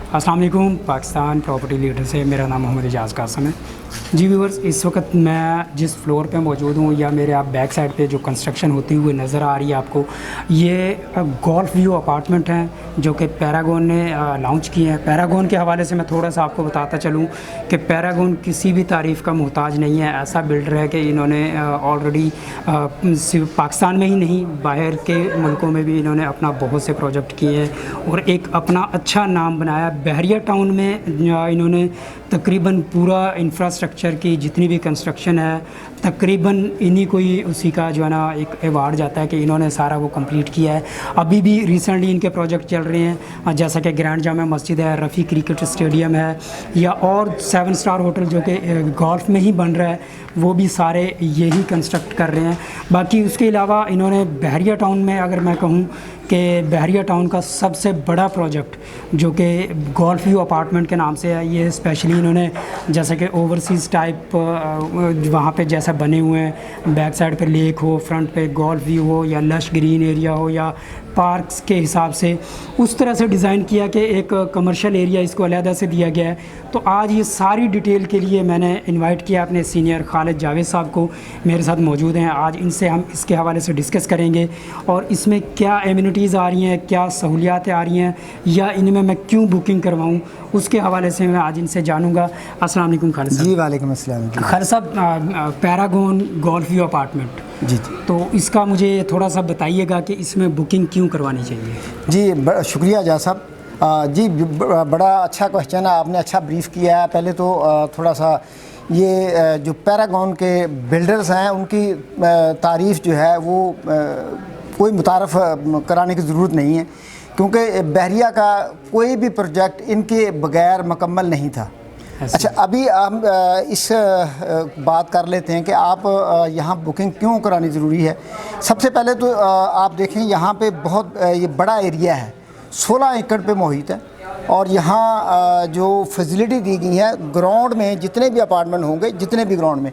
अस्सलाम वालेकुम। Pakistan property leader से मेरा नाम मोहम्मद इजाज़ कासम है। जी व्यूअर्स, इस वक्त मैं जिस फ्लोर पे मौजूद हूँ या मेरे आप बैक साइड पे जो कंस्ट्रक्शन होती हुई नज़र आ रही है आपको, ये गोल्फ व्यू अपार्टमेंट हैं जो कि पैरागॉन ने लॉन्च किए हैं। पैरागॉन के हवाले से मैं थोड़ा सा आपको बताता चलूँ कि पैरागॉन किसी भी तारीफ़ का मोहताज नहीं है। ऐसा बिल्डर है कि इन्होंने ऑलरेडी सिर्फ पाकिस्तान में ही नहीं, बाहर के मुल्कों में भी इन्होंने अपना बहुत से प्रोजेक्ट किए हैं और एक अपना अच्छा नाम बनाया। बहरिया टाउन में इन्होंने तकरीबन पूरा इंफ्रास्ट्रक्चर की जितनी भी कंस्ट्रक्शन है तकरीबन इन्हीं को ही उसी का जो है ना एक अवार्ड जाता है कि इन्होंने सारा वो कंप्लीट किया है। अभी भी रिसेंटली इनके प्रोजेक्ट चल रहे हैं, जैसा कि ग्रैंड जामा मस्जिद है, रफ़ी क्रिकेट स्टेडियम है या और 7 स्टार होटल जो कि गोल्फ में ही बन रहा है, वो भी सारे यही कंस्ट्रक्ट कर रहे हैं। बाकी उसके अलावा इन्होंने बहरिया टाउन में, अगर मैं कहूँ कि बहरिया टाउन का सबसे बड़ा प्रोजेक्ट जो कि गोल्फ व्यू अपार्टमेंट के नाम से है, ये स्पेशली इन्होंने जैसे कि ओवरसीज़ टाइप वहाँ पे जैसा बने हुए हैं, बैक साइड पे लेक हो, फ्रंट पे गोल्फ व्यू हो या लश ग्रीन एरिया हो या पार्क्स के हिसाब से उस तरह से डिज़ाइन किया कि एक कमर्शियल एरिया इसको अलहदा से दिया गया है। तो आज ये सारी डिटेल के लिए मैंने इनवाइट किया अपने सीनियर खालिद जावेद साहब को, मेरे साथ मौजूद हैं। आज इनसे हम इसके हवाले से डिस्कस करेंगे और इसमें क्या एमिनिटीज़ आ रही हैं, क्या सहूलियातें आ रही हैं या इनमें मैं क्यों बुकिंग करवाऊँ, उसके हवाले से मैं आज इनसे जानूँगा। अस्सलाम वालेकुम खालिद साहब। जी वालेकुम अस्सलाम। खालिद साहब, पैरागॉन गोल्फ व्यू अपार्टमेंट, जी तो इसका मुझे थोड़ा सा बताइएगा कि इसमें बुकिंग क्यों करवानी चाहिए। जी शुक्रिया जा साहब। जी बड़ा अच्छा क्वेश्चन है, आपने अच्छा ब्रीफ़ किया है। पहले तो थोड़ा सा ये जो पैरागॉन के बिल्डर्स हैं उनकी तारीफ़ जो है वो कोई मुतारफ़ कराने की ज़रूरत नहीं है, क्योंकि बहरिया का कोई भी प्रोजेक्ट इनके बग़ैर मुकम्मल नहीं था। अच्छा, अभी हम इस बात कर लेते हैं कि आप यहाँ बुकिंग क्यों करानी ज़रूरी है। सबसे पहले तो आप देखें यहाँ पे बहुत ये बड़ा एरिया है, 16 एकड़ पे मुहित है और यहाँ जो फैसिलिटी दी गई है ग्राउंड में जितने भी अपार्टमेंट होंगे, जितने भी ग्राउंड में,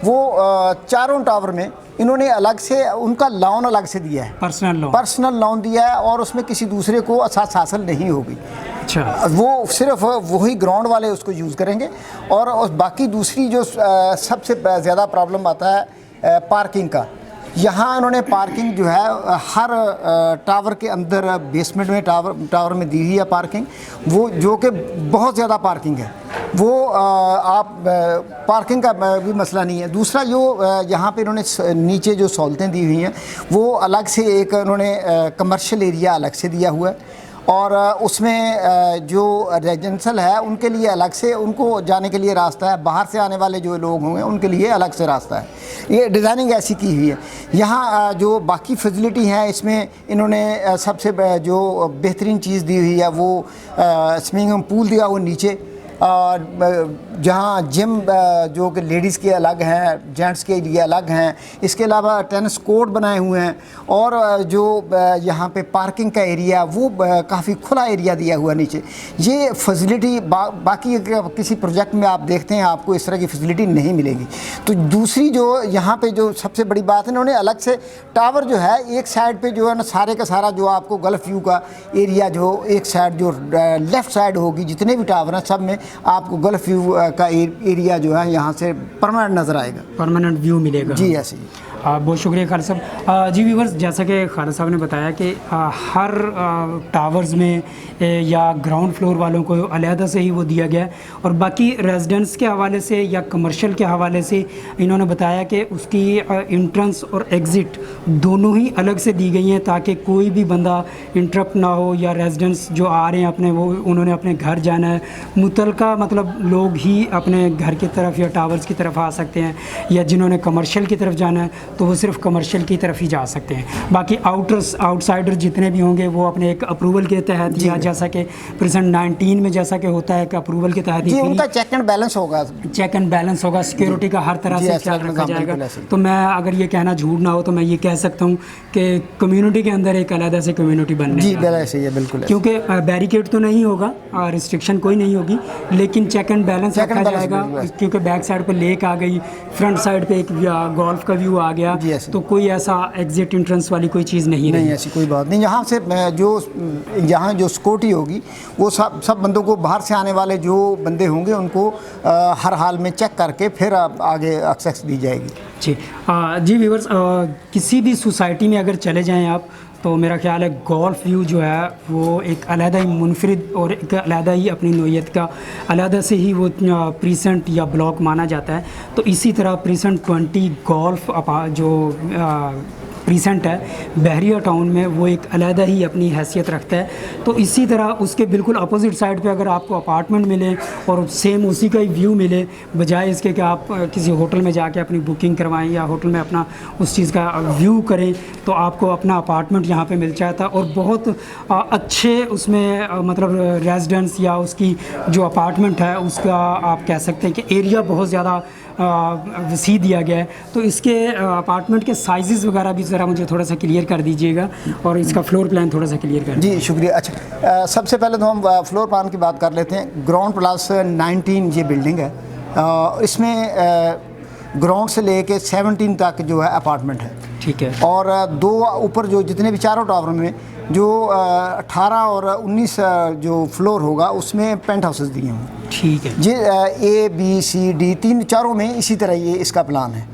वो चारों टावर में इन्होंने अलग से उनका लोन अलग से दिया है, पर्सनल लोन दिया है और उसमें किसी दूसरे को असास हासिल नहीं होगी। अच्छा, वो सिर्फ वही ग्राउंड वाले उसको यूज़ करेंगे और बाकी दूसरी जो सबसे ज़्यादा प्रॉब्लम आता है पार्किंग का। यहाँ उन्होंने पार्किंग जो है हर टावर के अंदर बेसमेंट में टावर में दी हुई है पार्किंग, वो जो कि बहुत ज़्यादा पार्किंग है। वो आप पार्किंग का भी मसला नहीं है। दूसरा जो यहाँ पे इन्होंने नीचे जो सहूलतें दी हुई हैं वो अलग से एक उन्होंने कमर्शियल एरिया अलग से दिया हुआ है और उसमें जो रेजिडेंशियल है उनके लिए अलग से उनको जाने के लिए रास्ता है, बाहर से आने वाले जो लोग होंगे उनके लिए अलग से रास्ता है। ये डिज़ाइनिंग ऐसी की हुई है। यहाँ जो बाकी फैसिलिटी हैं इसमें इन्होंने सबसे जो बेहतरीन चीज़ दी हुई है वो स्विमिंग पूल दिया हुआ नीचे, जहाँ जिम जो कि लेडीज़ के अलग हैं, जेंट्स के लिए अलग हैं। इसके अलावा टेनिस कोर्ट बनाए हुए हैं और जो यहाँ पे पार्किंग का एरिया वो काफ़ी खुला एरिया दिया हुआ है नीचे। ये फैसिलिटी बाकी किसी प्रोजेक्ट में आप देखते हैं आपको इस तरह की फैसिलिटी नहीं मिलेगी। तो दूसरी जो यहाँ पे जो सबसे बड़ी बात है, इन्होंने अलग से टावर जो है एक साइड पे जो है ना सारे का सारा जो आपको गल्फ व्यू का एरिया जो एक साइड जो लेफ़्ट साइड होगी, जितने भी टावर हैं सब में आपको गल्फ व्यू का एरिया जो है यहाँ से परमानेंट नज़र आएगा, परमानेंट व्यू मिलेगा। जी ऐसे ही। बहुत शुक्रिया खालिद साहब। जी व्यूअर्स, जैसा कि खालिद साहब ने बताया कि हर टावर्स में या ग्राउंड फ्लोर वालों को अलहदा से ही वो दिया गया है और बाकी रेजिडेंस के हवाले से या कमर्शियल के हवाले से इन्होंने बताया कि उसकी इंट्रेंस और एग्ज़िट दोनों ही अलग से दी गई हैं ताकि कोई भी बंदा इंटरप्ट ना हो या रेजिडेंस जो आ रहे हैं अपने वो उन्होंने अपने घर जाना है, मुतलका मतलब लोग ही अपने घर की तरफ या टावर्स की तरफ आ सकते हैं, या जिन्होंने कमर्शियल की तरफ जाना है तो वो सिर्फ कमर्शियल की तरफ ही जा सकते हैं। बाकी आउटसाइडर जितने भी होंगे वो अपने एक अप्रूवल के तहत या जैसा कि प्रेजेंट 19 में जैसा कि होता है कि अप्रूवल के तहत ही उनका चेक एंड बैलेंस होगा, सिक्योरिटी का हर तरह से ख्याल रखा जाएगा। तो मैं अगर ये कहना झूठ ना हो तो मैं ये कह सकता हूँ कि कम्युनिटी के अंदर एक अलग से कम्युनिटी बनने जी सही है, बिल्कुल, क्योंकि बैरिकेड तो नहीं होगा और रिस्ट्रिक्शन कोई नहीं होगी, लेकिन चेक एंड बैलेंस रखा जाएगा क्योंकि बैक साइड पर लेक आ गई, फ्रंट साइड पर एक गोल्फ का व्यू आ गया आया जी, ऐसे। तो कोई ऐसा एग्जिट एंट्रेंस वाली कोई चीज़ नहीं नहीं, रही। ऐसी कोई बात नहीं। यहाँ से यहाँ जो सिक्योरिटी होगी वो सब बंदों को, बाहर से आने वाले जो बंदे होंगे उनको हर हाल में चेक करके फिर आगे एक्सेस दी जाएगी। जी जी व्यूअर्स, किसी भी सोसाइटी में अगर चले जाएं आप, तो मेरा ख्याल है गोल्फ व्यू जो है वो एक अलहदा ही मुनफरिद और एक अलहदा ही अपनी नोयत का अलहदा से ही वो प्रीसेंट या ब्लॉक माना जाता है। तो इसी तरह प्रीसेंट 20 गोल्फ जो प्रीसेंट है बहरिया टाउन में, वो एक अलहदा ही अपनी हैसियत रखता है। तो इसी तरह उसके बिल्कुल अपोजिट साइड पे अगर आपको अपार्टमेंट मिले और सेम उसी का ही व्यू मिले, बजाय इसके कि आप किसी होटल में जाके अपनी बुकिंग करवाएं या होटल में अपना उस चीज़ का व्यू करें, तो आपको अपना अपार्टमेंट यहाँ पे मिल जाता और बहुत अच्छे उसमें मतलब रेजिडेंस या उसकी जो अपार्टमेंट है उसका आप कह सकते हैं कि एरिया बहुत ज़्यादा वसी दिया गया है। तो इसके अपार्टमेंट के साइज़ वगैरह भी ज़रा मुझे थोड़ा सा क्लियर कर दीजिएगा और इसका फ्लोर प्लान थोड़ा सा क्लियर कर। जी शुक्रिया। अच्छा, सबसे पहले तो हम फ्लोर प्लान की बात कर लेते हैं। ग्राउंड प्लस 19 ये बिल्डिंग है। इसमें ग्राउंड से लेके 17 तक जो है अपार्टमेंट है। ठीक है। और दो ऊपर जो जितने भी चारों टावर में जो 18 और 19 जो फ्लोर होगा उसमें पेंट हाउसेस दिए होंगे। ठीक है। ये A B C D चारों में इसी तरह ये इसका प्लान है।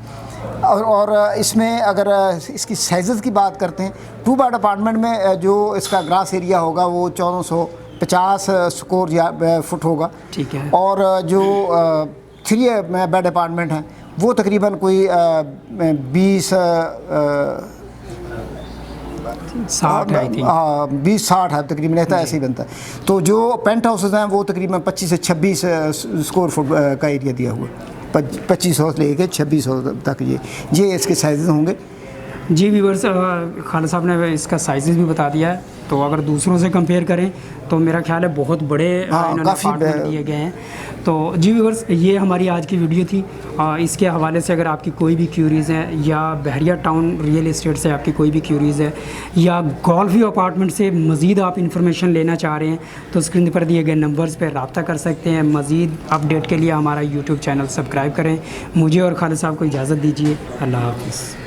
और इसमें अगर इसकी साइज़ की बात करते हैं, 2 बेड अपार्टमेंट में जो इसका ग्रास एरिया होगा वो 1450 स्क्वायर फुट होगा। ठीक है। और जो 3 बेड अपार्टमेंट हैं वो तकरीबन कोई 20-60 है तकरीबन, ऐसा ऐसे ही बनता है। तो जो पेंट हाउसेस हैं वो तकरीबन 25 से 26 स्क्वायर फुट का एरिया दिया हुआ है। 2500 से लेके 2600 तक ये इसके साइज़ होंगे। जी व्यूअर्स, खालिद साहब ने इसका साइज़ भी बता दिया है। तो अगर दूसरों से कंपेयर करें तो मेरा ख्याल है बहुत बड़े इन्होंने अपार्टमेंट दिए गए हैं। तो जी व्यूअर्स, ये हमारी आज की वीडियो थी। इसके हवाले से अगर आपकी कोई भी क्यूरीज़ है या बहरिया टाउन रियल एस्टेट से आपकी कोई भी क्यूरीज़ है या गोल्फ व्यू अपार्टमेंट से मज़ीद आप इन्फॉर्मेशन लेना चाह रहे हैं तो स्क्रीन पर दिए गए नंबर्स पर रब्ता कर सकते हैं। मज़ीद अपडेट के लिए हमारा यूट्यूब चैनल सब्सक्राइब करें। मुझे और खालिद साहब को इजाज़त दीजिए। अल्लाह हाफ़िज़।